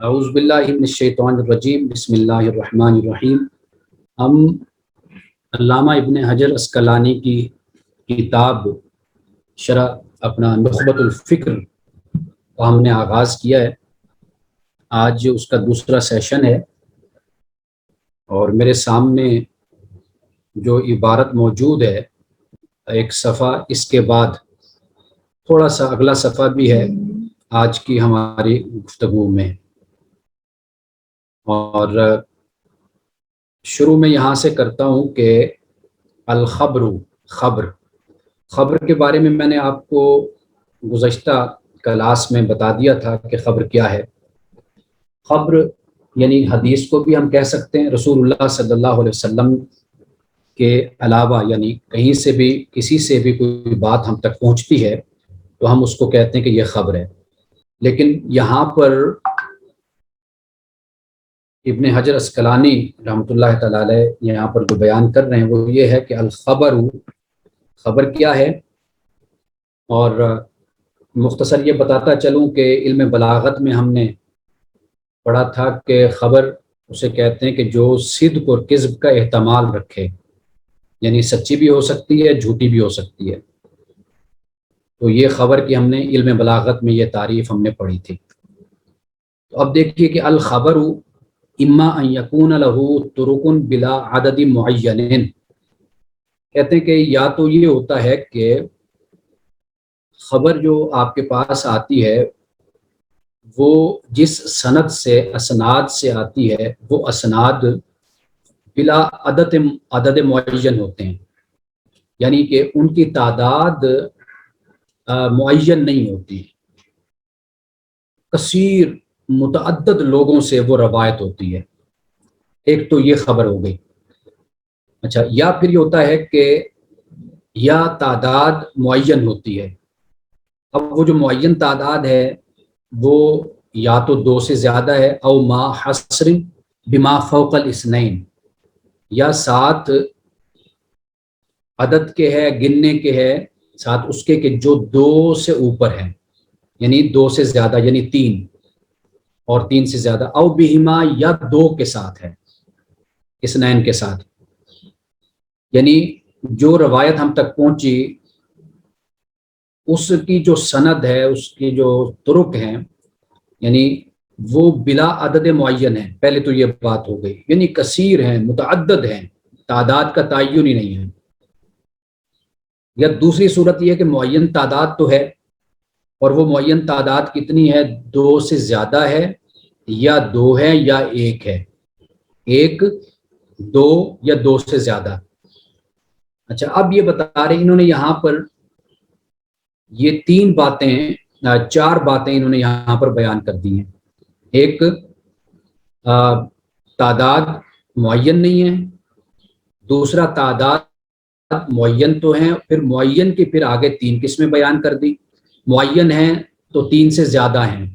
اعوذ باللہ من الشیطان الرجیم بسم اللہ الرحمن الرحیم۔ ہم علامہ ابن حجر عسقلانی کی کتاب شرح اپنا نخبۃ الفکر کا ہم نے آغاز کیا ہے۔ آج اس کا دوسرا سیشن ہے اور میرے سامنے جو عبارت موجود ہے، ایک صفحہ اس کے بعد تھوڑا سا اگلا صفحہ بھی ہے آج کی ہماری گفتگو میں، اور شروع میں یہاں سے کرتا ہوں کہ الخبر، خبر کے بارے میں نے آپ کو گزشتہ کلاس میں بتا دیا تھا کہ خبر کیا ہے۔ خبر یعنی حدیث کو بھی ہم کہہ سکتے ہیں، رسول اللہ صلی اللہ علیہ وسلم کے علاوہ یعنی کہیں سے بھی کسی سے بھی کوئی بات ہم تک پہنچتی ہے تو ہم اس کو کہتے ہیں کہ یہ خبر ہے۔ لیکن یہاں پر ابن حجر عسقلانی رحمۃ اللہ تعالی علیہ یہاں پر جو بیان کر رہے ہیں وہ یہ ہے کہ الخبر، خبر کیا ہے۔ اور مختصر یہ بتاتا چلوں کہ علم بلاغت میں ہم نے پڑھا تھا کہ خبر اسے کہتے ہیں کہ جو صدق اور کذب کا احتمال رکھے، یعنی سچی بھی ہو سکتی ہے، جھوٹی بھی ہو سکتی ہے۔ تو یہ خبر کی ہم نے علم بلاغت میں یہ تعریف ہم نے پڑھی تھی۔ تو اب دیکھیے کہ الخبر اما ان یکون لہ طرق بلا عدد معین، کہتے ہیں کہ یا تو یہ ہوتا ہے کہ خبر جو آپ کے پاس آتی ہے وہ جس سند سے، اسناد سے آتی ہے، وہ اسناد بلا عدد معین ہوتے ہیں، یعنی کہ ان کی تعداد معین نہیں ہوتی، کثیر متعدد لوگوں سے وہ روایت ہوتی ہے۔ ایک تو یہ خبر ہو گئی۔ اچھا، یا پھر یہ ہوتا ہے کہ یا تعداد معین ہوتی ہے۔ اب وہ جو معین تعداد ہے وہ یا تو 2 سے زیادہ ہے، او ما حصر بما فوق الاثنین، یا 7 عدد کے ہے، گننے کے ہے، ساتھ اس کے کہ جو 2 سے اوپر ہے، یعنی 2 سے زیادہ یعنی 3 اور 3 سے زیادہ، او بہما یا 2 کے ساتھ ہے، اثنین کے ساتھ، یعنی جو روایت ہم تک پہنچی اس کی جو سند ہے، اس کی جو طرق ہیں، یعنی وہ بلا عدد معین ہے۔ پہلے تو یہ بات ہو گئی، یعنی کثیر ہیں، متعدد ہیں، تعداد کا تعین ہی نہیں ہے۔ یا دوسری صورت یہ کہ معین تعداد تو ہے، اور وہ معین تعداد کتنی ہے؟ 2 سے زیادہ ہے، یا 2 ہے، یا 1 ہے، 1، 2 یا 2 سے زیادہ۔ اچھا، اب یہ بتا رہے انہوں نے یہاں پر یہ 3 باتیں، 4 باتیں انہوں نے یہاں پر بیان کر دی ہیں۔ ایک، تعداد معین نہیں ہے۔ دوسرا، تعداد معین تو ہیں، پھر معین کے پھر آگے 3 قسمیں بیان کر دی، معین ہیں تو 3 سے زیادہ ہیں،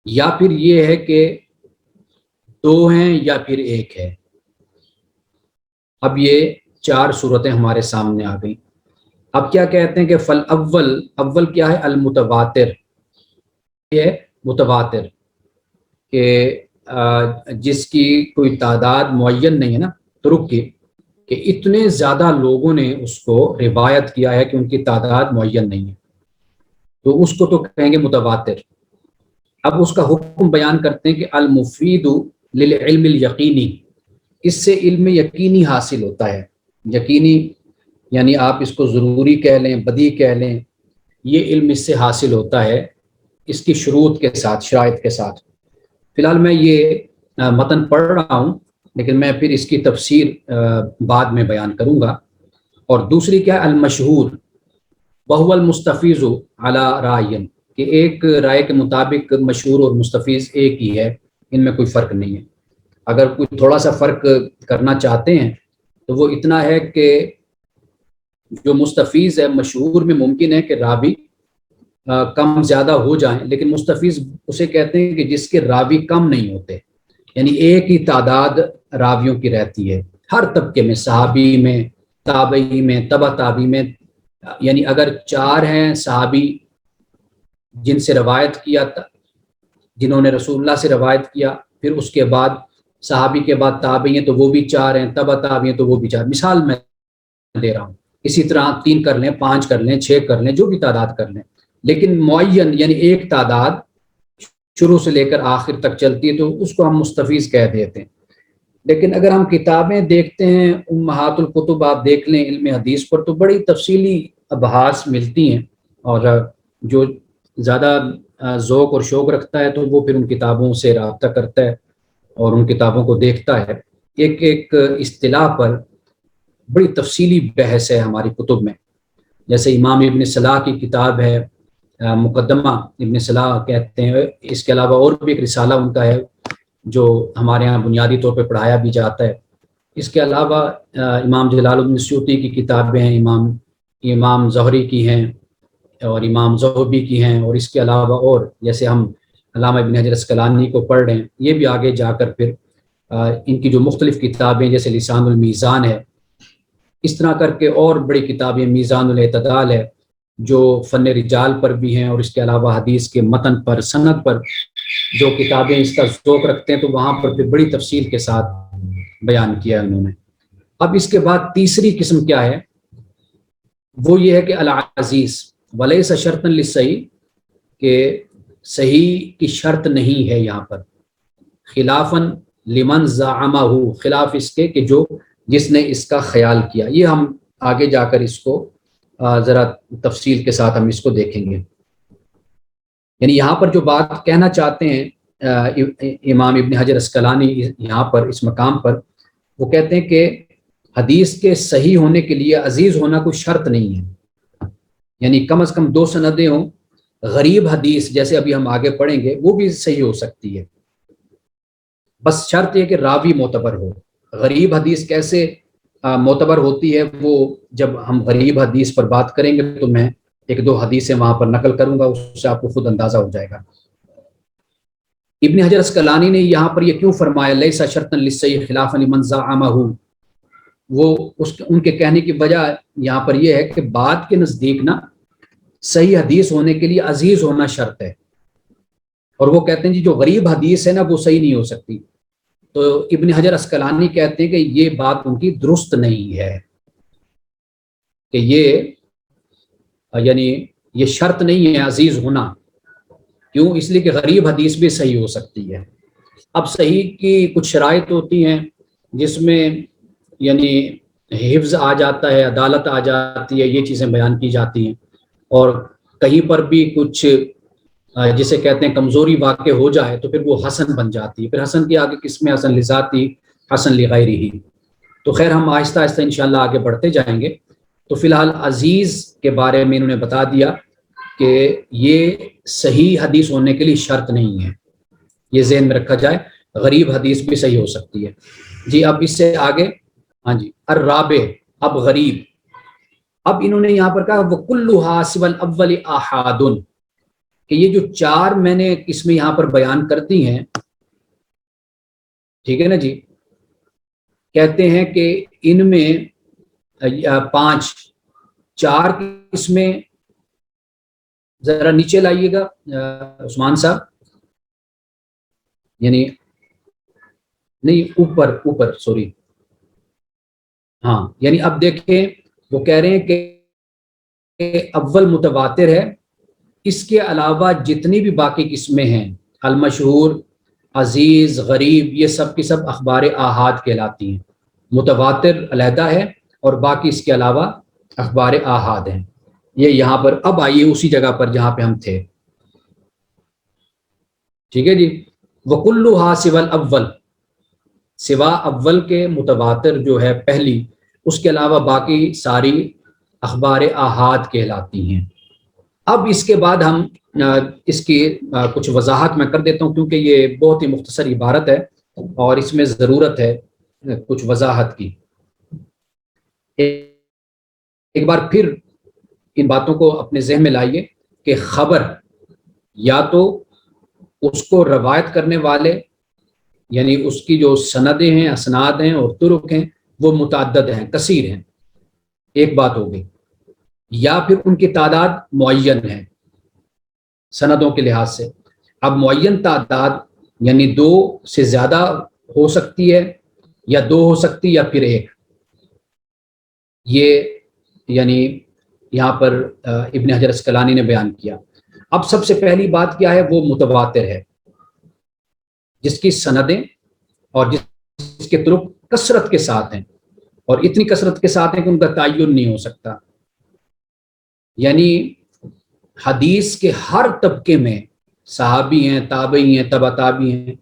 یا پھر یہ ہے کہ 2 ہیں یا پھر 1 ہے۔ اب یہ 4 صورتیں ہمارے سامنے آ گئیں۔ اب کیا کہتے ہیں کہ فل اول کیا ہے؟ المتواتر، یہ متواتر کہ جس کی کوئی تعداد معین نہیں ہے نا، طرق کی، کہ اتنے زیادہ لوگوں نے اس کو روایت کیا ہے کہ ان کی تعداد معین نہیں ہے، تو اس کو تو کہیں گے متواتر۔ اب اس کا حکم بیان کرتے ہیں کہ المفید للعلم الیقینی، اس سے علم یقینی حاصل ہوتا ہے۔ یقینی یعنی آپ اس کو ضروری کہہ لیں، بدیہی کہہ لیں، یہ علم اس سے حاصل ہوتا ہے اس کی شروط کے ساتھ، شرائط کے ساتھ۔ فی الحال میں یہ متن پڑھ رہا ہوں، لیکن میں پھر اس کی تفسیر بعد میں بیان کروں گا۔ اور دوسری کیا ہے؟ المشہور وہو المستفیض علی رائین، کہ ایک رائے کے مطابق مشہور اور مستفیض ایک ہی ہے، ان میں کوئی فرق نہیں ہے۔ اگر کوئی تھوڑا سا فرق کرنا چاہتے ہیں تو وہ اتنا ہے کہ جو مستفیض ہے، مشہور میں ممکن ہے کہ راوی کم زیادہ ہو جائیں، لیکن مستفیض اسے کہتے ہیں کہ جس کے راوی کم نہیں ہوتے، یعنی ایک ہی تعداد راویوں کی رہتی ہے ہر طبقے میں، صحابی میں، تابعی میں، تبع تابعی میں، یعنی اگر 4 ہیں صحابی جن سے روایت کیا جنہوں نے رسول اللہ سے روایت کیا، پھر اس کے بعد صحابی کے بعد تابعی ہیں تو وہ بھی 4 ہیں، تبع تابعی ہیں تو وہ بھی 4، مثال میں دے رہا ہوں۔ اسی طرح 3 کر لیں، 5 کر لیں، 6 کر لیں، جو بھی تعداد کر لیں، لیکن معین یعنی ایک تعداد شروع سے لے کر آخر تک چلتی ہے تو اس کو ہم مستفیض کہہ دیتے ہیں۔ لیکن اگر ہم کتابیں دیکھتے ہیں، امہات الکتب آپ دیکھ لیں علم حدیث پر، تو بڑی تفصیلی ابحاث ملتی ہیں، اور جو زیادہ ذوق اور شوق رکھتا ہے تو وہ پھر ان کتابوں سے رابطہ کرتا ہے اور ان کتابوں کو دیکھتا ہے۔ ایک ایک اصطلاح پر بڑی تفصیلی بحث ہے ہماری کتب میں، جیسے امام ابن صلاح کی کتاب ہے مقدمہ ابن صلاح کہتے ہیں، اس کے علاوہ اور بھی ایک رسالہ ان کا ہے جو ہمارے ہاں بنیادی طور پہ پڑھایا بھی جاتا ہے۔ اس کے علاوہ امام جلال الدین سیوطی کی کتابیں ہیں، امام زہری کی ہیں اور امام ذہبی کی ہیں، اور اس کے علاوہ اور جیسے ہم علامہ ابن حجر اسقلانی کو پڑھ رہے ہیں، یہ بھی آگے جا کر پھر ان کی جو مختلف کتابیں جیسے لسان المیزان ہے، اس طرح کر کے اور بڑی کتابیں، میزان الاعتدال ہے جو فن رجال پر بھی ہیں، اور اس کے علاوہ حدیث کے متن پر، سند پر جو کتابیں اس کا ذوق رکھتے ہیں تو وہاں پر پھر بڑی تفصیل کے ساتھ بیان کیا ہے انہوں نے۔ اب اس کے بعد تیسری قسم کیا ہے، وہ یہ ہے کہ العزیز ولیس شرطا للصحیح، کہ صحیح کی شرط نہیں ہے یہاں پر، خلافاً لمن زعمہ، خلاف اس کے کہ جس نے اس کا خیال کیا۔ یہ ہم آگے جا کر اس کو ذرا تفصیل کے ساتھ ہم اس کو دیکھیں گے۔ یعنی یہاں پر جو بات کہنا چاہتے ہیں امام ابن حجر اسقلانی یہاں پر اس مقام پر، وہ کہتے ہیں کہ حدیث کے صحیح ہونے کے لیے عزیز ہونا کوئی شرط نہیں ہے، یعنی کم از کم 2 سندیں ہوں۔ غریب حدیث جیسے ابھی ہم آگے پڑھیں گے وہ بھی صحیح ہو سکتی ہے، بس شرط یہ کہ راوی معتبر ہو۔ غریب حدیث کیسے معتبر ہوتی ہے، وہ جب ہم غریب حدیث پر بات کریں گے تو میں 1-2 حدیثیں وہاں پر نقل کروں گا، اس سے آپ کو خود اندازہ ہو جائے گا۔ ابن حجر اسقلانی نے یہاں پر یہ کیوں فرمایا لیس شرطا للصحیح خلافا لمن زعمہ، وہ ان کے کہنے کی وجہ یہاں پر یہ ہے کہ بات کے نزدیک نا صحیح حدیث ہونے کے لیے عزیز ہونا شرط ہے، اور وہ کہتے ہیں جی جو غریب حدیث ہے نا وہ صحیح نہیں ہو سکتی۔ تو ابن حجر اسقلانی کہتے ہیں کہ یہ بات ان کی درست نہیں ہے، کہ یعنی یہ شرط نہیں ہے عزیز ہونا۔ کیوں؟ اس لیے کہ غریب حدیث بھی صحیح ہو سکتی ہے۔ اب صحیح کی کچھ شرائط ہوتی ہیں جس میں یعنی حفظ آ جاتا ہے، عدالت آ جاتی ہے، یہ چیزیں بیان کی جاتی ہیں، اور کہیں پر بھی کچھ جسے کہتے ہیں کمزوری واقع ہو جائے تو پھر وہ حسن بن جاتی ہے۔ پھر حسن کی آگے قسمیں حسن لذاتی، حسن لغیرہ۔ تو خیر ہم آہستہ آہستہ انشاءاللہ آگے بڑھتے جائیں گے۔ تو فی الحال عزیز کے بارے میں انہوں نے بتا دیا کہ یہ صحیح حدیث ہونے کے لیے شرط نہیں ہے، یہ ذہن میں رکھا جائے، غریب حدیث بھی صحیح ہو سکتی ہے۔ جی اب اس سے آگے، ہاں جی، الرابع، اب غریب، اب انہوں نے یہاں پر کہا وَكُلُّهَا سِوَى الْأَوَّلِ آحَادٌ، کہ یہ جو 4 میں نے قسمیں یہاں پر بیان کر دی ہیں، ٹھیک ہے نا جی، کہتے ہیں کہ ان میں 4 قسمیں، ذرا نیچے لائیے گا عثمان صاحب، یعنی نہیں اوپر سوری، ہاں، یعنی اب دیکھیں وہ کہہ رہے ہیں کہ اول متواتر ہے، اس کے علاوہ جتنی بھی باقی قسمیں ہیں، المشہور، عزیز، غریب، یہ سب کی سب اخبار آحاد کہلاتی ہیں۔ متواتر علیحدہ ہے اور باقی اس کے علاوہ اخبار آحاد ہیں۔ یہ یہاں پر اب آئیے اسی جگہ پر جہاں پہ ہم تھے، ٹھیک ہے جی، وَكُلُّهَا سِوَى الْأَوَّلِ، سوا اول کے متواتر جو ہے پہلی، اس کے علاوہ باقی ساری اخبار آحاد کہلاتی ہیں۔ اب اس کے بعد ہم اس کی کچھ وضاحت میں کر دیتا ہوں، کیونکہ یہ بہت ہی مختصر عبارت ہے اور اس میں ضرورت ہے کچھ وضاحت کی۔ ایک بار پھر ان باتوں کو اپنے ذہن میں لائیے کہ خبر یا تو اس کو روایت کرنے والے، یعنی اس کی جو سندیں ہیں، اسناد ہیں اور طرق ہیں وہ متعدد ہیں، کثیر ہیں، ایک بات ہو گئی، یا پھر ان کی تعداد معین ہے سندوں کے لحاظ سے۔ اب معین تعداد یعنی 2 سے زیادہ ہو سکتی ہے یا 2 ہو سکتی یا پھر 1. یہ یعنی یہاں پر ابن حجر اسقلانی نے بیان کیا. اب سب سے پہلی بات کیا ہے؟ وہ متواتر ہے، جس کی سندیں اور جس کے طرق کثرت کے ساتھ ہیں، اور اتنی کثرت کے ساتھ ہیں کہ ان کا تعین نہیں ہو سکتا. یعنی حدیث کے ہر طبقے میں صحابی ہیں، تابعی ہیں، تبع تابعی ہیں،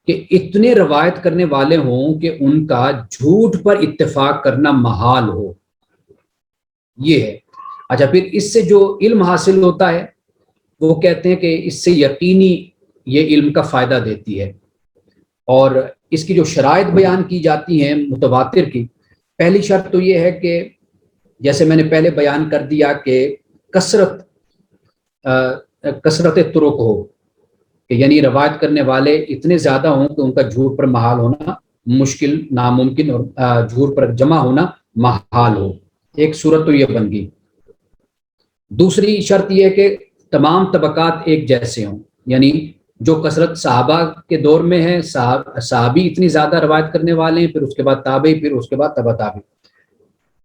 کہ اتنے روایت کرنے والے ہوں کہ ان کا جھوٹ پر اتفاق کرنا محال ہو. یہ ہے. اچھا، پھر اس سے جو علم حاصل ہوتا ہے وہ کہتے ہیں کہ اس سے یقینی یہ علم کا فائدہ دیتی ہے. اور اس کی جو شرائط بیان کی جاتی ہیں متواتر کی، پہلی شرط تو یہ ہے کہ جیسے میں نے پہلے بیان کر دیا کہ کثرت طرق ہو، کہ یعنی روایت کرنے والے اتنے زیادہ ہوں کہ ان کا جھوٹ پر محال ہونا مشکل، ناممکن، اور جھوٹ پر جمع ہونا محال ہو. ایک صورت تو یہ بن گئی. دوسری شرط یہ ہے کہ تمام طبقات ایک جیسے ہوں، یعنی جو کثرت صحابہ کے دور میں ہے، صحابی اتنی زیادہ روایت کرنے والے ہیں، پھر اس کے بعد تابعی، پھر اس کے بعد تبع تابعی.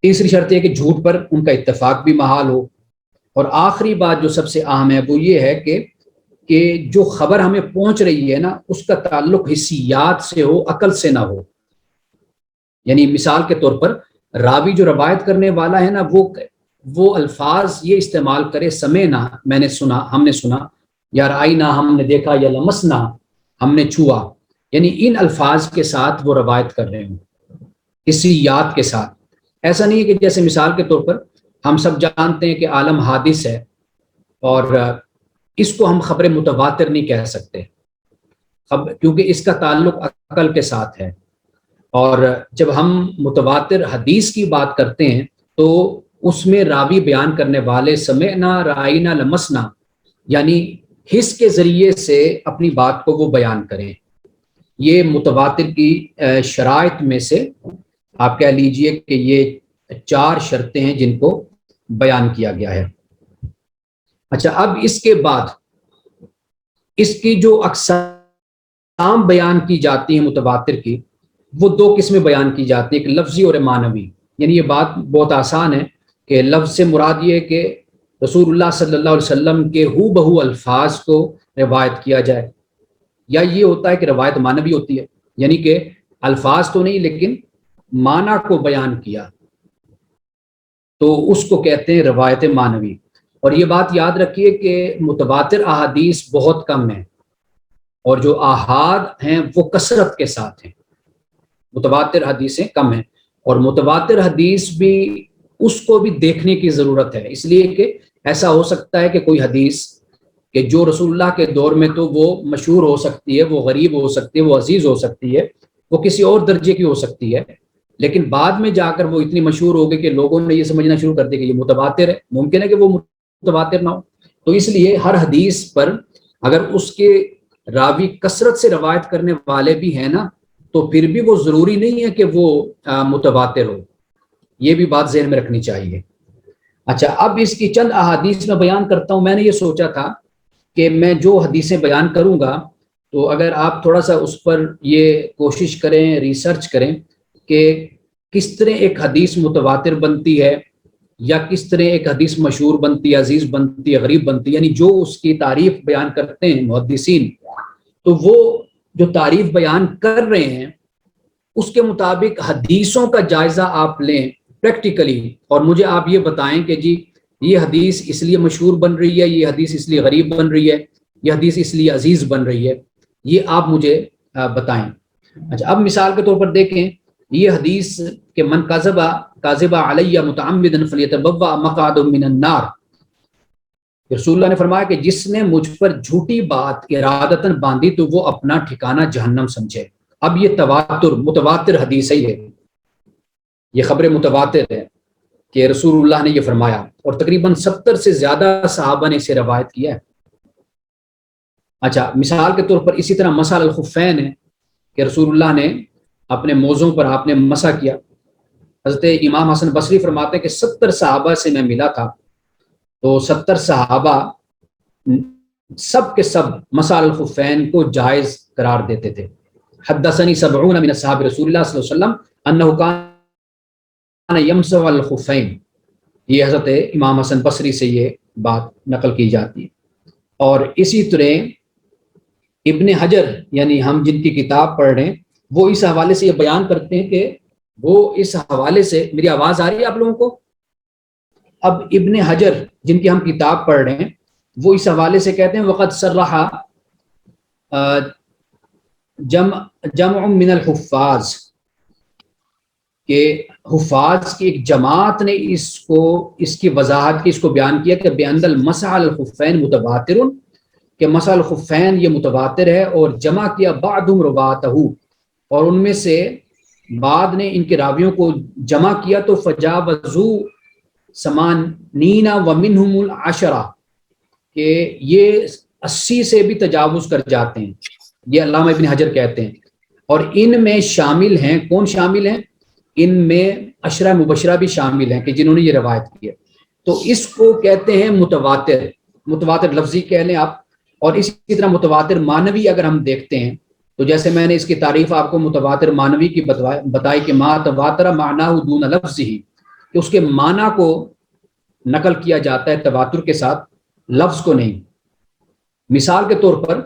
تیسری شرط یہ کہ جھوٹ پر ان کا اتفاق بھی محال ہو. اور آخری بات جو سب سے اہم ہے وہ یہ ہے کہ جو خبر ہمیں پہنچ رہی ہے نا، اس کا تعلق حسیات سے ہو، عقل سے نہ ہو. یعنی مثال کے طور پر راوی جو روایت کرنے والا ہے نا، وہ الفاظ یہ استعمال کرے، سمعنا میں نے سنا، ہم نے سنا، یا رائنا ہم نے دیکھا، یا لمسنا ہم نے چھوا، یعنی ان الفاظ کے ساتھ وہ روایت کر رہے ہوں، حسیات کے ساتھ. ایسا نہیں ہے کہ جیسے مثال کے طور پر ہم سب جانتے ہیں کہ عالم حادث ہے، اور اس کو ہم خبر متواتر نہیں کہہ سکتے کیونکہ اس کا تعلق عقل کے ساتھ ہے. اور جب ہم متواتر حدیث کی بات کرتے ہیں تو اس میں راوی بیان کرنے والے سمعنا، رائنا، لمسنا یعنی حس کے ذریعے سے اپنی بات کو وہ بیان کریں. یہ متواتر کی شرائط میں سے آپ کہہ لیجئے کہ یہ 4 شرطیں ہیں جن کو بیان کیا گیا ہے. اچھا، اب اس کے بعد اس کی جو اقسام بیان کی جاتی ہیں متواتر کی، وہ 2 قسمیں بیان کی جاتی ہیں، ایک لفظی اور معنوی. یعنی یہ بات بہت آسان ہے کہ لفظ سے مراد یہ ہے کہ رسول اللہ صلی اللہ علیہ وسلم کے ہو بہو الفاظ کو روایت کیا جائے، یا یہ ہوتا ہے کہ روایت معنوی ہوتی ہے، یعنی کہ الفاظ تو نہیں لیکن معنی کو بیان کیا، تو اس کو کہتے ہیں روایت معنوی. اور یہ بات یاد رکھیے کہ متواتر احادیث بہت کم ہیں، اور جو احاد ہیں وہ کثرت کے ساتھ ہیں. متواتر حدیثیں کم ہیں، اور متواتر حدیث بھی اس کو بھی دیکھنے کی ضرورت ہے، اس لیے کہ ایسا ہو سکتا ہے کہ کوئی حدیث کہ جو رسول اللہ کے دور میں تو وہ مشہور ہو سکتی ہے، وہ غریب ہو سکتی ہے، وہ عزیز ہو سکتی ہے، وہ کسی اور درجے کی ہو سکتی ہے، لیکن بعد میں جا کر وہ اتنی مشہور ہو گئی کہ لوگوں نے یہ سمجھنا شروع کر دیا کہ یہ متواتر ہے. ممکن ہے کہ وہ متواتر نہ ہو. تو اس لیے ہر حدیث پر اگر اس کے راوی کثرت سے روایت کرنے والے بھی ہیں نا، تو پھر بھی وہ ضروری نہیں ہے کہ وہ متواتر ہو. یہ بھی بات ذہن میں رکھنی چاہیے. اچھا، اب اس کی چند احادیث میں بیان کرتا ہوں. میں نے یہ سوچا تھا کہ میں جو حدیثیں بیان کروں گا تو اگر آپ تھوڑا سا اس پر یہ کوشش کریں، ریسرچ کریں کہ کس طرح ایک حدیث متواتر بنتی ہے، یا کس طرح ایک حدیث مشہور بنتی ہے، عزیز بنتی ہے، غریب بنتی ہے، یعنی جو اس کی تعریف بیان کرتے ہیں محدثین، تو وہ جو تعریف بیان کر رہے ہیں اس کے مطابق حدیثوں کا جائزہ آپ لیں پریکٹیکلی، اور مجھے آپ یہ بتائیں کہ جی یہ حدیث اس لیے مشہور بن رہی ہے، یہ حدیث اس لیے غریب بن رہی ہے، یہ حدیث اس لیے عزیز بن رہی ہے، یہ آپ مجھے بتائیں. اچھا، اب مثال کے طور پر دیکھیں یہ حدیث کہ من کاذب علی متعمدا فلیتبوأ مقعدہ من النار. رسول اللہ نے فرمایا کہ جس نے مجھ پر جھوٹی بات ارادتاً باندھی تو وہ اپنا ٹھکانہ جہنم سمجھے. اب یہ متواتر حدیث ہے، یہ خبر متواتر ہے کہ رسول اللہ نے یہ فرمایا، اور تقریباً 70 سے زیادہ صحابہ نے اسے روایت کیا ہے. اچھا، مثال کے طور پر اسی طرح مسح الخفین ہے کہ رسول اللہ نے اپنے موزوں پر آپ نے مسح کیا. حضرت امام حسن بصری فرماتے ہیں کہ 70 صحابہ سے میں ملا تھا، تو 70 صحابہ سب کے سب مسح الخفین کو جائز قرار دیتے تھے. حدثنی 70 من اصحاب رسول اللہ صلی اللہ علیہ وسلم انہ کان یمسح الخفین. یہ حضرت امام حسن بصری سے یہ بات نقل کی جاتی ہے. اور اسی طرح ابن حجر یعنی ہم جن کی کتاب پڑھ رہے ہیں وہ اس حوالے سے یہ بیان کرتے ہیں کہ وہ اس حوالے سے, میری آواز آ رہی ہے آپ لوگوں کو؟ اب ابن حجر جن کی ہم کتاب پڑھ رہے ہیں وہ اس حوالے سے کہتے ہیں وقد صرح جمع من الحفاظ کہ حفاظ کی ایک جماعت نے اس کی وضاحت کی, اس کو بیان کیا کہ بأن المسح الخفین متواتر, کہ مسح الخفین یہ متواتر ہے, اور جمع کیا بعضهم رواتہ, اور ان میں سے بعد نے ان کے راویوں کو جمع کیا تو فجاوزوا 80 ومنهم العشرہ, کہ یہ 80 سے بھی تجاوز کر جاتے ہیں. یہ علامہ ابن حجر کہتے ہیں. اور ان میں شامل ہیں, کون شامل ہیں؟ ان میں عشرہ مبشرہ بھی شامل ہیں کہ جنہوں نے یہ روایت کی ہے. تو اس کو کہتے ہیں متواتر. متواتر لفظی کہہ لیں آپ. اور اسی طرح متواتر معنوی اگر ہم دیکھتے ہیں تو جیسے میں نے اس کی تعریف آپ کو متواتر معنوی کی بتائی کہ ما تواتر معناہ دون لفظ ہی, کہ اس کے معنی کو نقل کیا جاتا ہے تواتر کے ساتھ, لفظ کو نہیں. مثال کے طور پر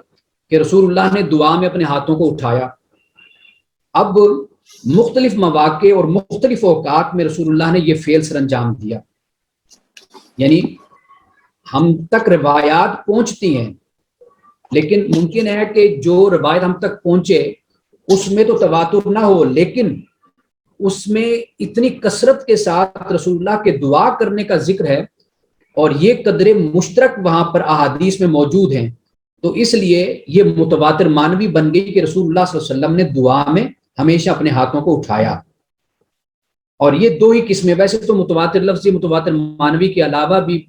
کہ رسول اللہ نے دعا میں اپنے ہاتھوں کو اٹھایا. اب مختلف مواقع اور مختلف اوقات میں رسول اللہ نے یہ فعل سر انجام دیا, یعنی ہم تک روایات پہنچتی ہیں لیکن ممکن ہے کہ جو روایت ہم تک پہنچے اس میں تو تواتر نہ ہو, لیکن اس میں اتنی کثرت کے ساتھ رسول اللہ کے دعا کرنے کا ذکر ہے اور یہ قدر مشترک وہاں پر احادیث میں موجود ہیں, تو اس لیے یہ متواتر معنوی بن گئی کہ رسول اللہ صلی اللہ علیہ وسلم نے دعا میں ہمیشہ اپنے ہاتھوں کو اٹھایا. اور یہ دو ہی قسمیں, ویسے تو متواتر لفظی متواتر معنوی کے علاوہ بھی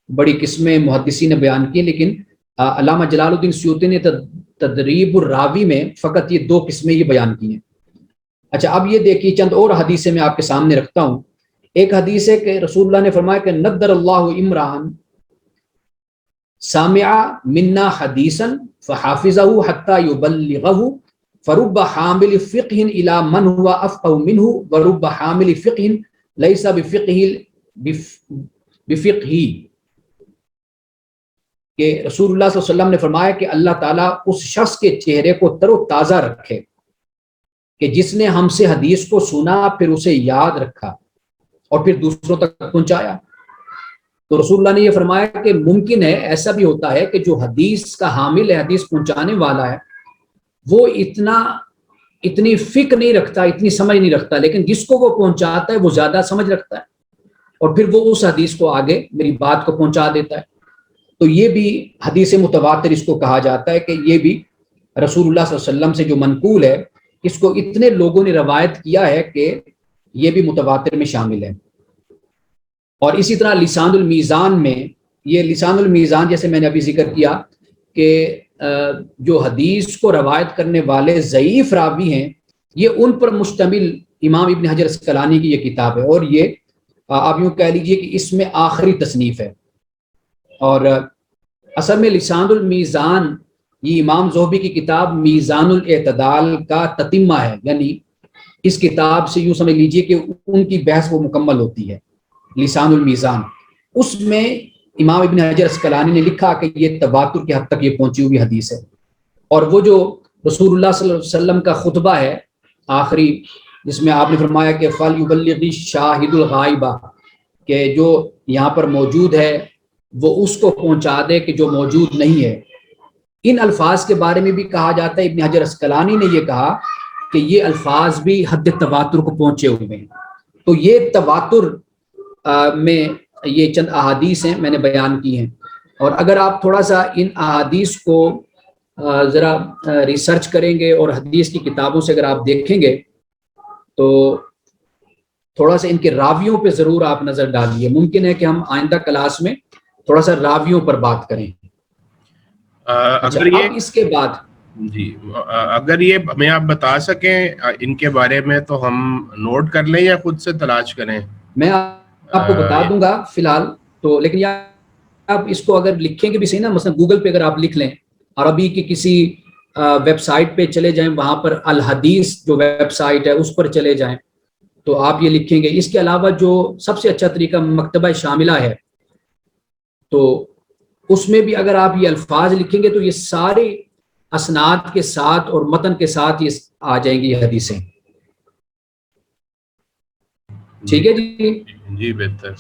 بڑی قسمیں محدثین نے بیان کی, لیکن علامہ جلال الدین سیوطی نے تدریب الراوی میں فقط یہ دو قسمیں یہ بیان کی ہیں. اچھا اب یہ دیکھیے چند اور حدیثیں میں آپ کے سامنے رکھتا ہوں. ایک حدیث ہے کہ رسول اللہ نے فرمایا کہ نذر اللہ عمران سامع منا حدیثا فحافظہ حتی یبلغہ فرب حامل فقہ الی من هو افقہ منہ ورب حامل فقہ لیس بفقہ, کہ رسول اللہ صلی اللہ علیہ وسلم نے فرمایا کہ اللہ تعالیٰ اس شخص کے چہرے کو تر و تازہ رکھے کہ جس نے ہم سے حدیث کو سنا پھر اسے یاد رکھا اور پھر دوسروں تک پہنچایا. تو رسول اللہ نے یہ فرمایا کہ ممکن ہے ایسا بھی ہوتا ہے کہ جو حدیث کا حامل ہے, حدیث پہنچانے والا ہے, وہ اتنی فکر نہیں رکھتا, اتنی سمجھ نہیں رکھتا, لیکن جس کو وہ پہنچاتا ہے وہ زیادہ سمجھ رکھتا ہے اور پھر وہ اس حدیث کو آگے میری بات کو پہنچا دیتا ہے. تو یہ بھی حدیث متواتر اس کو کہا جاتا ہے کہ یہ بھی رسول اللہ صلی اللہ علیہ وسلم سے جو منقول ہے اس کو اتنے لوگوں نے روایت کیا ہے کہ یہ بھی متواتر میں شامل ہے. اور اسی طرح لسان المیزان میں, یہ لسان المیزان جیسے میں نے ابھی ذکر کیا کہ جو حدیث کو روایت کرنے والے ضعیف راوی ہیں یہ ان پر مشتمل امام ابن حجر اسقلانی کی یہ کتاب ہے, اور یہ آپ یوں کہہ لیجئے کہ اس میں آخری تصنیف ہے. اور اصل میں لسان المیزان یہ امام زہبی کی کتاب میزان الاعتدال کا تتمہ ہے, یعنی اس کتاب سے یوں سمجھ لیجئے کہ ان کی بحث وہ مکمل ہوتی ہے. لسان المیزان اس میں امام ابن حجر اسقلانی نے لکھا کہ یہ تواتر کی حد تک یہ پہنچی ہوئی حدیث ہے. اور وہ جو رسول اللہ صلی اللہ علیہ وسلم کا خطبہ ہے آخری, جس میں آپ نے فرمایا کہ فَلْيُبَلِّغِ الشَّاهِدُ الْغَائِبَ, کہ جو یہاں پر موجود ہے وہ اس کو پہنچا دے کہ جو موجود نہیں ہے. ان الفاظ کے بارے میں بھی کہا جاتا ہے, ابن حجر اسقلانی نے یہ کہا کہ یہ الفاظ بھی حد تواتر کو پہنچے ہوئے ہیں. تو یہ تواتر میں یہ چند احادیث ہیں میں نے بیان کی ہیں. اور اگر آپ تھوڑا سا ان احادیث کو ذرا ریسرچ کریں گے اور حدیث کی کتابوں سے اگر آپ دیکھیں گے تو تھوڑا سا ان کے راویوں پہ ضرور آپ نظر ڈالیے. ممکن ہے کہ ہم آئندہ کلاس میں تھوڑا سا راویوں پر بات کریں. اگر یہ اب اس کے بعد جی اگر یہ ہمیں آپ بتا سکیں ان کے بارے میں تو ہم نوٹ کر لیں یا خود سے تلاش کریں؟ میں آپ کو بتا دوں گا فی الحال تو, لیکن آپ اس کو اگر لکھیں گے بھی صحیح نا، مثلا گوگل پہ اگر آپ لکھ لیں، عربی کی کسی ویب سائٹ پہ چلے جائیں، وہاں پر الحدیث جو ویب سائٹ ہے اس پر چلے جائیں تو آپ یہ لکھیں گے. اس کے علاوہ جو سب سے اچھا طریقہ مکتبہ شاملہ ہے، تو اس میں بھی اگر آپ یہ الفاظ لکھیں گے تو یہ سارے اسناد کے ساتھ اور متن کے ساتھ یہ آ جائیں گی یہ حدیثیں. ٹھیک ہے جی. جی بہتر.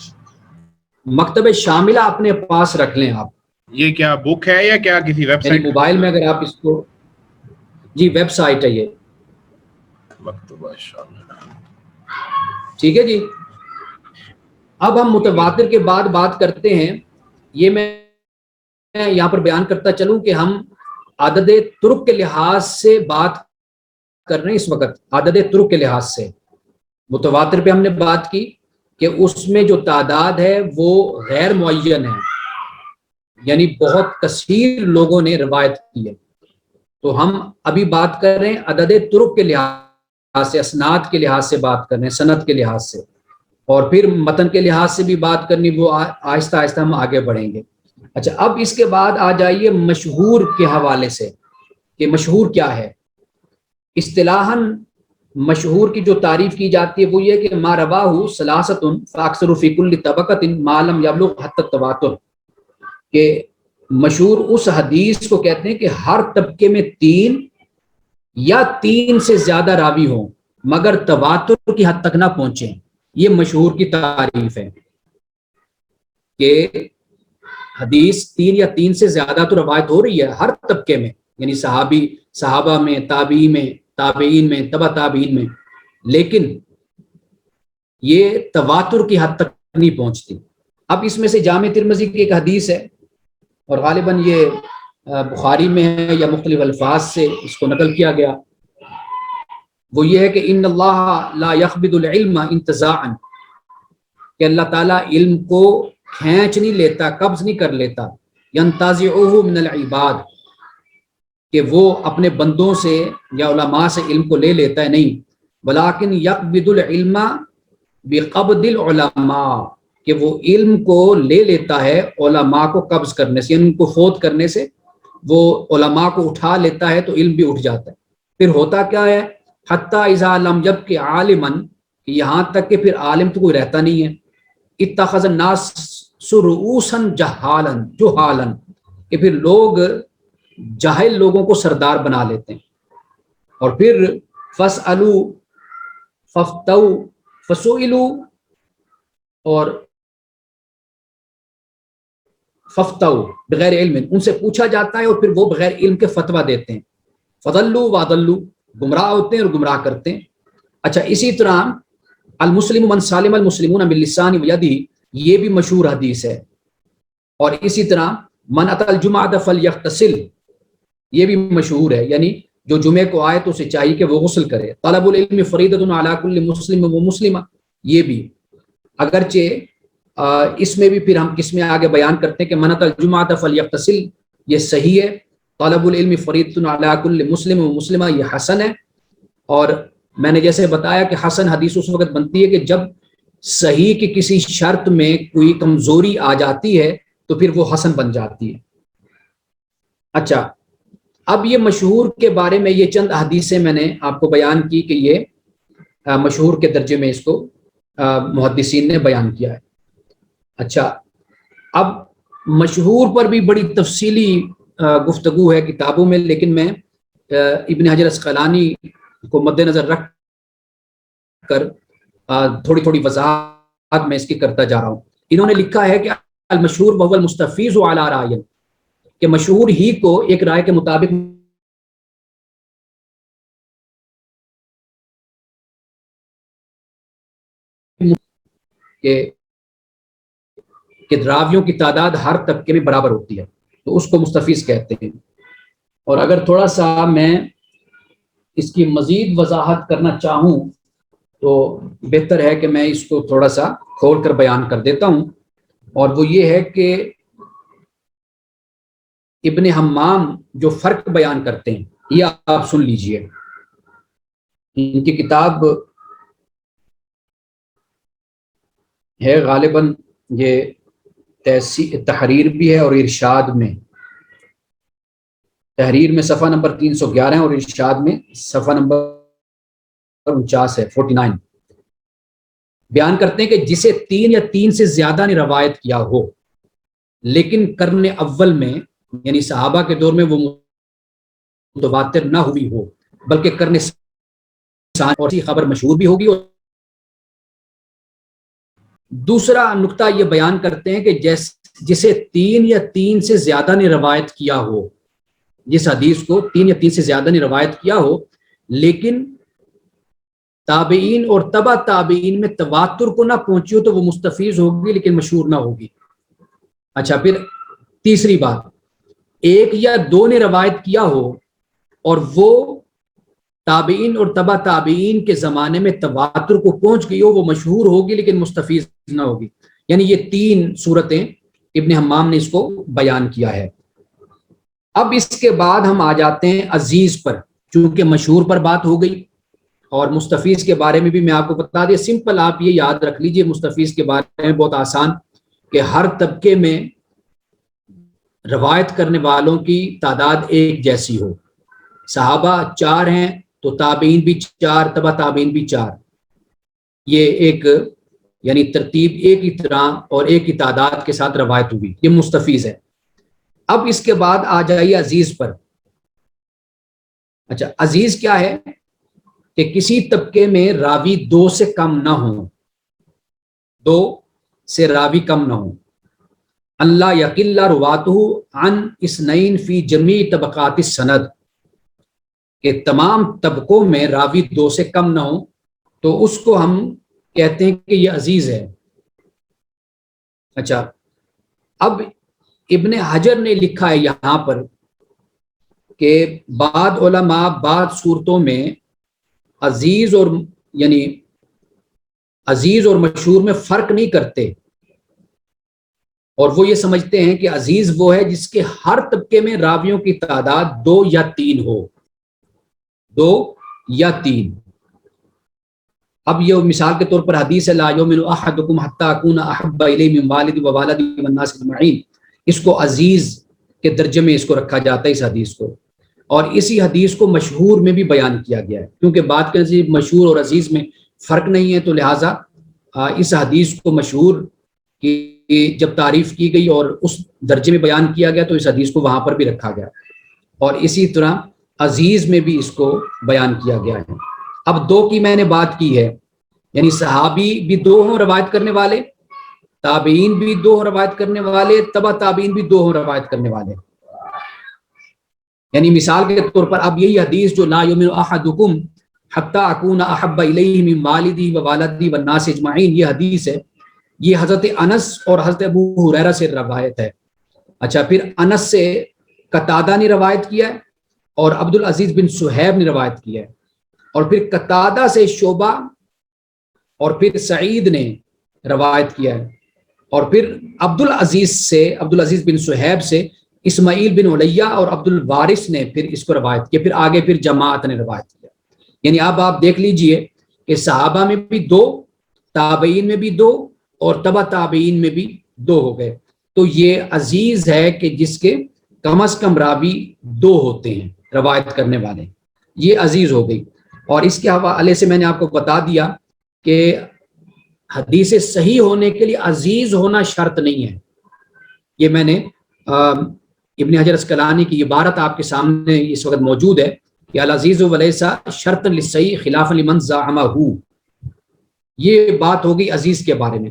مکتبہ شاملہ اپنے پاس رکھ لیں آپ. یہ کیا بک ہے یا کیا کسی ویب یعنی سائٹ؟ موبائل میں اگر آپ اس کو، جی ویب سائٹ ہے یہ. مکتبہ شاملہ. ٹھیک ہے جی. اب ہم متواتر کے بعد بات کرتے ہیں. یہ میں یہاں پر بیان کرتا چلوں کہ ہم عدد طرق کے لحاظ سے بات کر رہے ہیں اس وقت. عدد طرق کے لحاظ سے متواتر پہ ہم نے بات کی کہ اس میں جو تعداد ہے وہ غیر معین ہے، یعنی بہت کثیر لوگوں نے روایت کی ہے. تو ہم ابھی بات کر رہے ہیں عدد طرق کے لحاظ سے، اسناد کے لحاظ سے بات کر رہے ہیں، سند کے لحاظ سے، اور پھر متن کے لحاظ سے بھی بات کرنی، وہ آہستہ آہستہ ہم آگے بڑھیں گے. اچھا، اب اس کے بعد آ جائیے مشہور کے حوالے سے کہ مشہور کیا ہے. اصطلاحاً مشہور کی جو تعریف کی جاتی ہے وہ یہ کہ ما رواہ ثلاثۃ فاکثر فی کل طبقۃ ما لم یبلغ حد التواتر، کہ مشہور اس حدیث کو کہتے ہیں کہ ہر طبقے میں 3 یا 3 سے زیادہ راوی ہوں مگر تواتر کی حد تک نہ پہنچیں. یہ مشہور کی تعریف ہے کہ حدیث 3 یا 3 سے زیادہ تو روایت ہو رہی ہے ہر طبقے میں، یعنی صحابہ میں، تابعی میں، تابعین میں، تبع تابعین میں، لیکن یہ تواتر کی حد تک نہیں پہنچتی. اب اس میں سے جامع ترمذی کی ایک حدیث ہے اور غالباً یہ بخاری میں ہے یا مختلف الفاظ سے اس کو نقل کیا گیا. وہ یہ ہے کہ ان اللہ لا یقبض العلم انتزاعا، کہ اللہ تعالیٰ علم کو کھینچ نہیں لیتا، قبض نہیں کر لیتا. ینتزعہ من العباد، کہ وہ اپنے بندوں سے یا علماء سے علم کو لے لیتا ہے، نہیں. ولیکن یقبض العلم بقبض العلماء، کہ وہ علم کو لے لیتا ہے علماء کو قبض کرنے سے، یعنی ان کو فوت کرنے سے وہ علماء کو اٹھا لیتا ہے تو علم بھی اٹھ جاتا ہے. پھر ہوتا کیا ہے، حتی اذا لم یبق عالما، یہاں تک کہ پھر عالم تو کوئی رہتا نہیں ہے. اتخذ الناس رؤوسا جہالا، کہ پھر لوگ جاہل لوگوں کو سردار بنا لیتے ہیں. اور پھر فاسألوا فافتوا فسئلوا اور ففتوا بغیر علم، ان سے پوچھا جاتا ہے اور پھر وہ بغیر علم کے فتویٰ دیتے ہیں. فضلوا واضلوا، گمراہ ہوتے ہیں اور گمراہ کرتے ہیں. اچھا، اسی طرح المسلم من سالم المسلمون من لسانہ ویدہ، یہ بھی مشہور حدیث ہے. اور اسی طرح من اتى الجمعۃ فلیغتسل، یہ بھی مشہور ہے، یعنی جو جمعے کو آئے تو اسے چاہیے کہ وہ غسل کرے. طلب العلم فریضۃ علی کل مسلم و مسلمہ، یہ بھی اگرچہ اس میں بھی پھر ہم کس میں آگے بیان کرتے ہیں کہ من اتى الجمعۃ فلیغتسل، یہ صحیح ہے. طلب العلم فریضۃ علی کل مسلم و مسلمہ، یہ حسن ہے. اور میں نے جیسے بتایا کہ حسن حدیث اس وقت بنتی ہے کہ جب صحیح کی کسی شرط میں کوئی کمزوری آ جاتی ہے تو پھر وہ حسن بن جاتی ہے. اچھا، اب یہ مشہور کے بارے میں یہ چند حدیثیں میں نے آپ کو بیان کی کہ یہ مشہور کے درجے میں اس کو محدثین نے بیان کیا ہے. اچھا، اب مشہور پر بھی بڑی تفصیلی گفتگو ہے کتابوں میں، لیکن میں ابن حجر اسقلانی کو مد نظر رکھ کر تھوڑی تھوڑی وضاحت میں اس کی کرتا جا رہا ہوں. انہوں نے لکھا ہے کہ المشہور وهو المستفیض علی رأی، کہ مشہور ہی کو ایک رائے کے مطابق کہ راویوں کی تعداد ہر طبقے میں برابر ہوتی ہے تو اس کو مستفیض کہتے ہیں. اور اگر تھوڑا سا میں اس کی مزید وضاحت کرنا چاہوں تو بہتر ہے کہ میں اس کو تھوڑا سا کھول کر بیان کر دیتا ہوں. اور وہ یہ ہے کہ ابن حمام جو فرق بیان کرتے ہیں یہ آپ سن لیجئے. ان کی کتاب ہے غالباً یہ تحریر بھی ہے اور ارشاد میں. تحریر میں صفحہ نمبر 311 ہے اور ارشاد میں صفحہ نمبر 49 ہے 49. بیان کرتے ہیں کہ جسے 3 یا 3 سے زیادہ نے روایت کیا ہو لیکن قرن اول میں یعنی صحابہ کے دور میں وہ متواتر نہ ہوئی ہو بلکہ قرن ثانی اور خبر مشہور بھی ہوگی. اور دوسرا نقطہ یہ بیان کرتے ہیں کہ جسے 3 یا 3 سے زیادہ نے روایت کیا ہو، جس حدیث کو 3 یا 3 سے زیادہ نے روایت کیا ہو لیکن تابعین اور تبع تابعین میں تواتر کو نہ پہنچی ہو تو وہ مستفیض ہوگی لیکن مشہور نہ ہوگی. اچھا، پھر تیسری بات، 1 یا 2 نے روایت کیا ہو اور وہ تابعین اور تبع تابعین کے زمانے میں تواتر کو پہنچ گئی ہو، وہ مشہور ہوگی لیکن مستفیض نہ ہوگی. یعنی یہ 3 صورتیں ابن حمام نے اس کو بیان کیا ہے. اب اس کے بعد ہم آ جاتے ہیں عزیز پر، چونکہ مشہور پر بات ہو گئی اور مستفیض کے بارے میں بھی میں آپ کو بتا دیا. سمپل آپ یہ یاد رکھ لیجئے مستفیض کے بارے میں، بہت آسان، کہ ہر طبقے میں روایت کرنے والوں کی تعداد ایک جیسی ہو. صحابہ 4 ہیں تو تابعین بھی 4، تبع تابعین بھی 4. یہ ایک یعنی ترتیب ایک ہی طرح اور ایک ہی تعداد کے ساتھ روایت ہوئی. یہ مستفیض ہے. اب اس کے بعد آ جائیے عزیز پر. اچھا، عزیز کیا ہے؟ کہ کسی طبقے میں راوی 2 سے کم نہ ہوں، 2 سے راوی کم نہ ہوں. اللہ یقل رواتہ عن اثنین فی جمیع طبقات السند، کہ تمام طبقوں میں راوی 2 سے کم نہ ہوں تو اس کو ہم کہتے ہیں کہ یہ عزیز ہے. اچھا، اب ابن حجر نے لکھا ہے یہاں پر کہ بعض علماء بعض صورتوں میں عزیز اور یعنی عزیز اور مشہور میں فرق نہیں کرتے، اور وہ یہ سمجھتے ہیں کہ عزیز وہ ہے جس کے ہر طبقے میں راویوں کی تعداد 2 یا 3 ہو، 2 یا 3. اب یہ مثال کے طور پر حدیث لا یؤمن احدکم حتی اکون احب الیہ من والدی و والدی والناس اجمعین، اس کو عزیز کے درجے میں اس کو رکھا جاتا ہے اس حدیث کو. اور اسی حدیث کو مشہور میں بھی بیان کیا گیا ہے، کیونکہ بات کے نزدیک مشہور اور عزیز میں فرق نہیں ہے، تو لہٰذا اس حدیث کو مشہور کی جب تعریف کی گئی اور اس درجے میں بیان کیا گیا تو اس حدیث کو وہاں پر بھی رکھا گیا، اور اسی طرح عزیز میں بھی اس کو بیان کیا گیا ہے. اب 2 کی میں نے بات کی ہے، یعنی صحابی بھی 2 ہوں روایت کرنے والے، تابعین بھی 2 ہوں روایت کرنے والے، تبع تابعین بھی 2 ہوں روایت کرنے والے. یعنی مثال کے طور پر اب یہی حدیث جو لا یؤمن احدکم حتی اکون احب الیہ من والدی و والدی والناس اجمعین، یہ حدیث ہے، یہ حضرت انس اور حضرت ابو ہریرہ سے روایت ہے. اچھا، پھر انس سے قتادہ نے روایت کیا ہے اور عبد العزیز بن صہیب نے روایت کیا ہے، اور پھر قتادہ سے شعبہ اور پھر سعید نے روایت کیا ہے، اور پھر عبد العزیز بن صہیب سے اسماعیل بن علیہ اور عبد الوارث نے پھر اس کو روایت کیا، پھر آگے پھر جماعت نے روایت کیا. یعنی اب آپ دیکھ لیجئے کہ صحابہ میں بھی 2، تابعین میں بھی 2 اور تبع تابعین میں بھی 2 ہو گئے. تو یہ عزیز ہے کہ جس کے کم از کم راوی 2 ہوتے ہیں روایت کرنے والے، یہ عزیز ہو گئی. اور اس کے حوالے سے میں نے آپ کو بتا دیا کہ حدیث صحیح ہونے کے لیے عزیز ہونا شرط نہیں ہے. یہ میں نے ابن حجر اسقلانی کی عبارت آپ کے سامنے اس وقت موجود ہے کہ العزیز ولیس شرط للصحیح خلاف لمن زعمہ، یہ بات ہوگی عزیز کے بارے میں.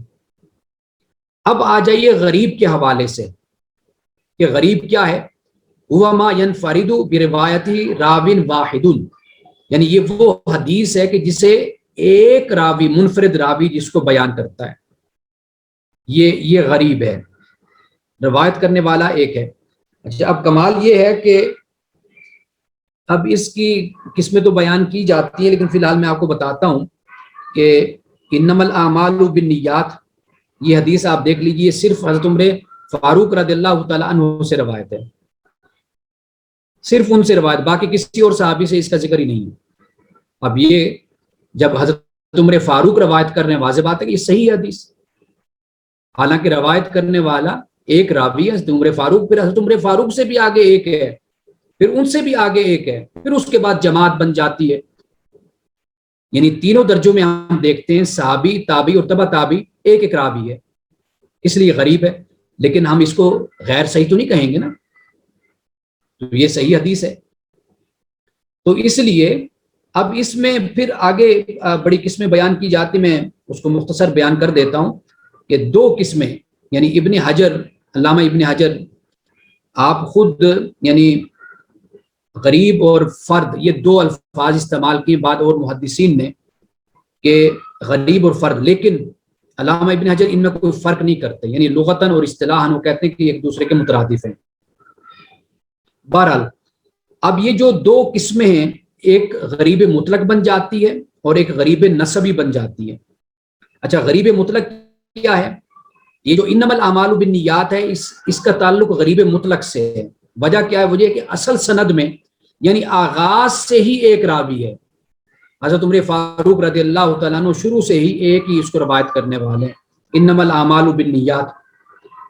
اب آ جائیے غریب کے حوالے سے کہ غریب کیا ہے؟ ہوا ما ینفرد بروایتہ راو واحد، یعنی یہ وہ حدیث ہے کہ جسے ایک راوی، منفرد راوی جس کو بیان کرتا ہے، یہ غریب ہے، روایت کرنے والا ایک ہے. اچھا، اب کمال یہ ہے کہ اب اس کی قسمیں تو بیان کی جاتی ہیں، لیکن فی الحال میں آپ کو بتاتا ہوں کہ انما الاعمال بالنیات، یہ حدیث آپ دیکھ لیجئے، صرف حضرت عمر فاروق رضی اللہ تعالیٰ عنہ سے روایت ہے، صرف ان سے روایت، باقی کسی اور صحابی سے اس کا ذکر ہی نہیں ہے. اب یہ جب حضرت عمر فاروق روایت کر رہے ہیں، واضح بات ہے کہ یہ صحیح حدیث. حالانکہ روایت کرنے والا ایک راوی ہے حضرت عمر فاروق، پھر حضرت عمر فاروق سے بھی آگے ایک ہے، پھر ان سے بھی آگے ایک ہے، پھر اس کے بعد جماعت بن جاتی ہے. یعنی تینوں درجوں میں ہم دیکھتے ہیں صحابی، تابعی اور تبع تابعی ایک ایک راوی ہے، اس لیے غریب ہے. لیکن ہم اس کو غیر صحیح تو نہیں کہیں گے نا، تو یہ صحیح حدیث ہے. تو اس لیے اب اس میں پھر آگے بڑی قسمیں بیان کی جاتی، میں اس کو مختصر بیان کر دیتا ہوں کہ دو قسمیں، یعنی ابن حجر، علامہ ابن حجر آپ خود یعنی غریب اور فرد یہ دو الفاظ استعمال کیے بعد اور محدثین نے کہ غریب اور فرد، لیکن علامہ ابن حجر ان میں کوئی فرق نہیں کرتے، یعنی لغتاً اور اصطلاحاً وہ کہتے ہیں کہ ایک دوسرے کے مترادف ہیں. بہرحال اب یہ جو دو قسمیں ہیں، ایک غریب مطلق بن جاتی ہے اور ایک غریب نسبی بن جاتی ہے. اچھا، غریب مطلق کیا ہے؟ یہ جو انما الاعمال بالنیات ہے، اس کا تعلق غریب مطلق سے ہے. وجہ کیا ہے؟ وجہ کہ اصل سند میں یعنی آغاز سے ہی ایک راوی ہے. حضرت عمر فاروق رضی اللہ تعالیٰ عنہ شروع سے ہی ایک ہی اس کو روایت کرنے والے ہیں، انما الاعمال بالنیات.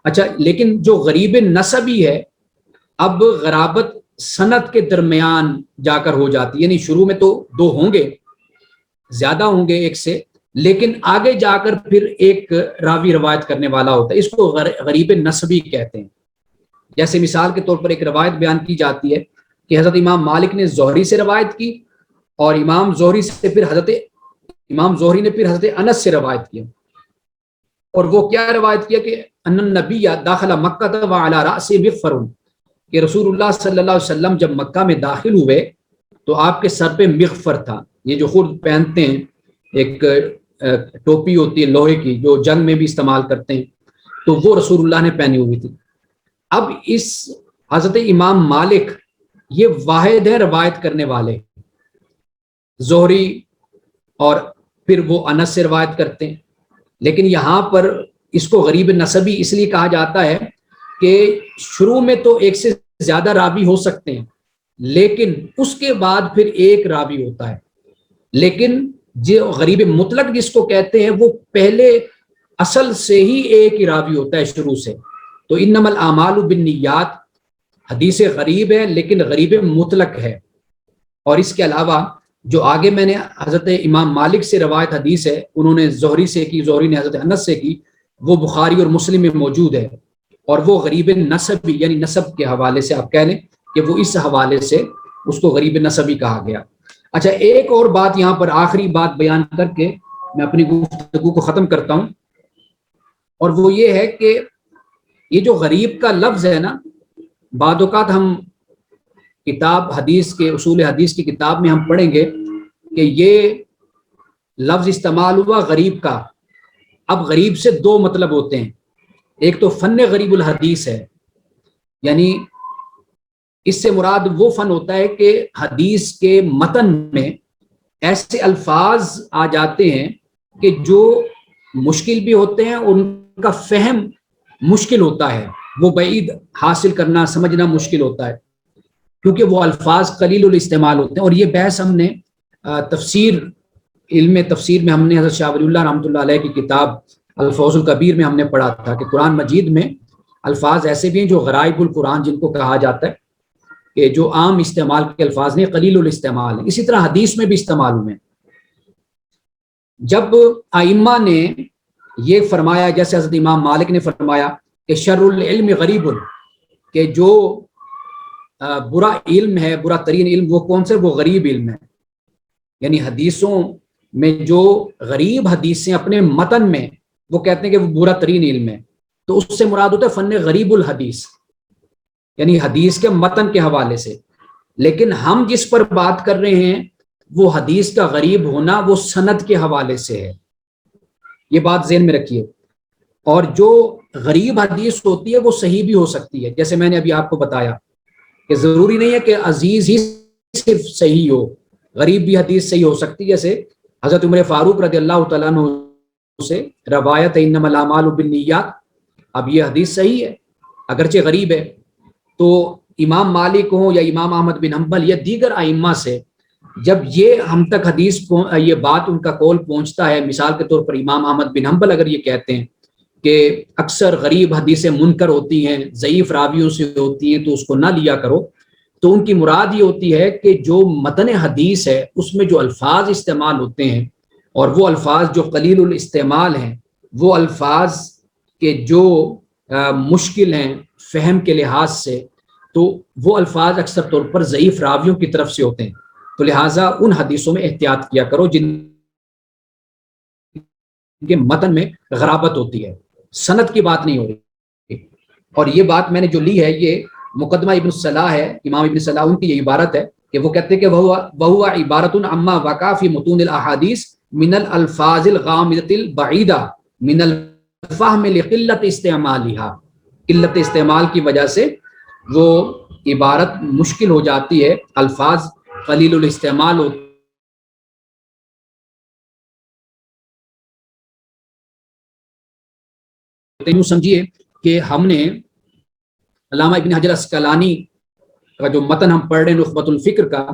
اچھا، لیکن جو غریب نسبی ہے، اب غرابت سند کے درمیان جا کر ہو جاتی، یعنی شروع میں تو دو ہوں گے، زیادہ ہوں گے ایک سے، لیکن آگے جا کر پھر ایک راوی روایت کرنے والا ہوتا ہے. اس کو غریب نسبی کہتے ہیں. جیسے مثال کے طور پر ایک روایت بیان کی جاتی ہے کہ حضرت امام مالک نے زہری سے روایت کی، اور امام زہری نے پھر حضرت انس سے روایت کیا. اور وہ کیا روایت کیا کہ ان النبی داخل مکہ وعلی رأس مغفر، کہ رسول اللہ صلی اللہ علیہ وسلم جب مکہ میں داخل ہوئے تو آپ کے سر پہ مغفر تھا، یہ جو خود پہنتے ہیں، ایک ٹوپی ہوتی ہے لوہے کی جو جنگ میں بھی استعمال کرتے ہیں، تو وہ رسول اللہ نے پہنی ہوئی تھی. اب اس حضرت امام مالک یہ واحد ہے روایت کرنے والے، زہری اور پھر وہ انس سے روایت کرتے ہیں. لیکن یہاں پر اس کو غریب نسبی اس لیے کہا جاتا ہے کہ شروع میں تو ایک سے زیادہ راوی ہو سکتے ہیں، لیکن اس کے بعد پھر ایک راوی ہوتا ہے. لیکن جو غریب مطلق جس کو کہتے ہیں وہ پہلے اصل سے ہی ایک ہی راوی ہوتا ہے شروع سے. تو انما الاعمال بالنیات حدیث غریب ہے لیکن غریب مطلق ہے. اور اس کے علاوہ جو آگے میں نے حضرت امام مالک سے روایت حدیث ہے، انہوں نے زہری سے کی، زہری نے حضرت انس سے کی، وہ بخاری اور مسلم میں موجود ہے، اور وہ غریب نسبی یعنی نسب کے حوالے سے آپ کہہ لیں کہ وہ اس حوالے سے اس کو غریب نسبی کہا گیا. اچھا، ایک اور بات یہاں پر آخری بات بیان کر کے میں اپنی گفتگو کو ختم کرتا ہوں، اور وہ یہ ہے کہ یہ جو غریب کا لفظ ہے نا، بعض اوقات ہم کتاب حدیث کے اصول حدیث کی کتاب میں ہم پڑھیں گے کہ یہ لفظ استعمال ہوا غریب کا. اب غریب سے دو مطلب ہوتے ہیں، ایک تو فن غریب الحدیث ہے، یعنی اس سے مراد وہ فن ہوتا ہے کہ حدیث کے متن میں ایسے الفاظ آ جاتے ہیں کہ جو مشکل بھی ہوتے ہیں، ان کا فہم مشکل ہوتا ہے، وہ بعید حاصل کرنا سمجھنا مشکل ہوتا ہے، کیونکہ وہ الفاظ قلیل الاستعمال ہوتے ہیں. اور یہ بحث ہم نے علم تفسیر میں ہم نے حضرت شاہ ولی اللہ رحمۃ اللہ علیہ کی کتاب الفوز الکبیر میں ہم نے پڑھا تھا کہ قرآن مجید میں الفاظ ایسے بھی ہیں جو غرائب القرآن جن کو کہا جاتا ہے، کہ جو عام استعمال کے الفاظ نہیں، قلیل الاستعمال ہیں. اسی طرح حدیث میں بھی استعمال ہوئے. جب ائمہ نے یہ فرمایا، جیسے حضرت امام مالک نے فرمایا کہ شر العلم غریب، کہ جو برا علم ہے، برا ترین علم وہ کون سے؟ وہ غریب علم ہے. یعنی حدیثوں میں جو غریب حدیثیں اپنے متن میں وہ کہتے ہیں کہ وہ برا ترین علم ہے، تو اس سے مراد ہوتا ہے فن غریب الحدیث، یعنی حدیث کے متن کے حوالے سے. لیکن ہم جس پر بات کر رہے ہیں وہ حدیث کا غریب ہونا وہ سند کے حوالے سے ہے، یہ بات ذہن میں رکھیے. اور جو غریب حدیث ہوتی ہے وہ صحیح بھی ہو سکتی ہے، جیسے میں نے ابھی آپ کو بتایا کہ ضروری نہیں ہے کہ عزیز ہی صرف صحیح ہو، غریب بھی حدیث صحیح ہو سکتی ہے. جیسے حضرت عمر فاروق رضی اللہ تعالیٰ عنہ سے روایت ہے انما الاعمال بالنیات، اب یہ حدیث صحیح ہے اگرچہ غریب ہے. تو امام مالک ہوں یا امام احمد بن حنبل یا دیگر ائمہ سے جب یہ ہم تک حدیث یہ بات ان کا قول پہنچتا ہے، مثال کے طور پر امام احمد بن حنبل اگر یہ کہتے ہیں کہ اکثر غریب حدیثیں منکر ہوتی ہیں، ضعیف راویوں سے ہوتی ہیں، تو اس کو نہ لیا کرو. تو ان کی مراد یہ ہوتی ہے کہ جو متن حدیث ہے اس میں جو الفاظ استعمال ہوتے ہیں اور وہ الفاظ جو قلیل الاستعمال ہیں، وہ الفاظ کے جو مشکل ہیں فہم کے لحاظ سے، تو وہ الفاظ اکثر طور پر ضعیف راویوں کی طرف سے ہوتے ہیں. تو لہٰذا ان حدیثوں میں احتیاط کیا کرو جن کے متن میں غرابت ہوتی ہے. سند کی بات نہیں ہو رہی. اور یہ بات میں نے جو لی ہے یہ مقدمہ ابن صلاح ہے، امام ابن صلاح، ان کی یہ عبارت ہے کہ وہ کہتے ہیں کہ وہو عبارت عما وقع فی متون الاحادیث من الالفاظ الغامضۃ البعیدہ من الفہم لقلت استعمالها. قلت استعمال کی وجہ سے وہ عبارت مشکل ہو جاتی ہے، الفاظ قلیل الاستعمال ہوتے ہیں. سمجھیے کہ ہم نے علامہ ابن حجر اسقلانی کا جو متن ہم پڑھ رہے ہیں نخبۃ الفکر کا،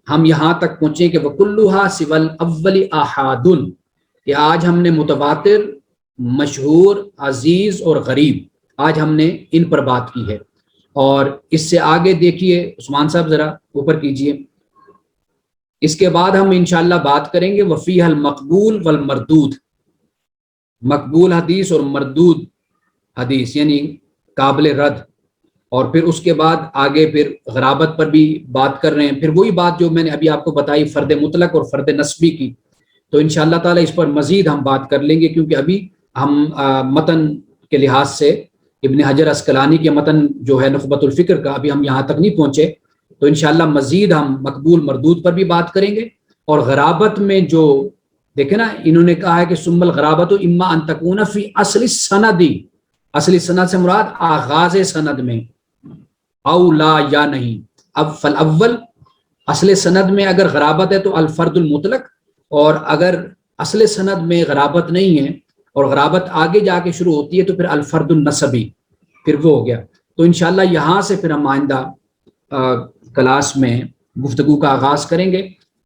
ہم یہاں تک پہنچے کہ وَكُلُّهَا سِوَى الْأَوَّلِ أَحَادٌ، کہ آج ہم نے متواتر، مشہور، عزیز اور غریب، آج ہم نے ان پر بات کی ہے. اور اس سے آگے دیکھیے عثمان صاحب ذرا اوپر کیجئے. اس کے بعد ہم انشاءاللہ بات کریں گے وفیہ المقبول والمردود، مقبول حدیث اور مردود حدیث یعنی قابل رد. اور پھر اس کے بعد آگے پھر غرابت پر بھی بات کر رہے ہیں، پھر وہی بات جو میں نے ابھی آپ کو بتائی فرد مطلق اور فرد نسبی کی. تو انشاءاللہ تعالی اس پر مزید ہم بات کر لیں گے، کیونکہ ابھی ہم متن کے لحاظ سے ابن حجر اسقلانی کے متن جو ہے نخبۃ الفکر کا، ابھی ہم یہاں تک نہیں پہنچے. تو انشاءاللہ مزید ہم مقبول مردود پر بھی بات کریں گے. اور غرابت میں جو دیکھیں نا، انہوں نے کہا ہے کہ ثم الغرابۃ اما ان تکون فی اصل السند، اصلی سند سے مراد آغاز سند میں، او لا یا نہیں. اب فالاول اصل سند میں اگر غرابت ہے تو الفرد المطلق، اور اگر اصل سند میں غرابت نہیں ہے اور غرابت آگے جا کے شروع ہوتی ہے تو پھر الفرد النسبی، پھر وہ ہو گیا. تو انشاءاللہ یہاں سے پھر ہم آئندہ کلاس میں گفتگو کا آغاز کریں گے.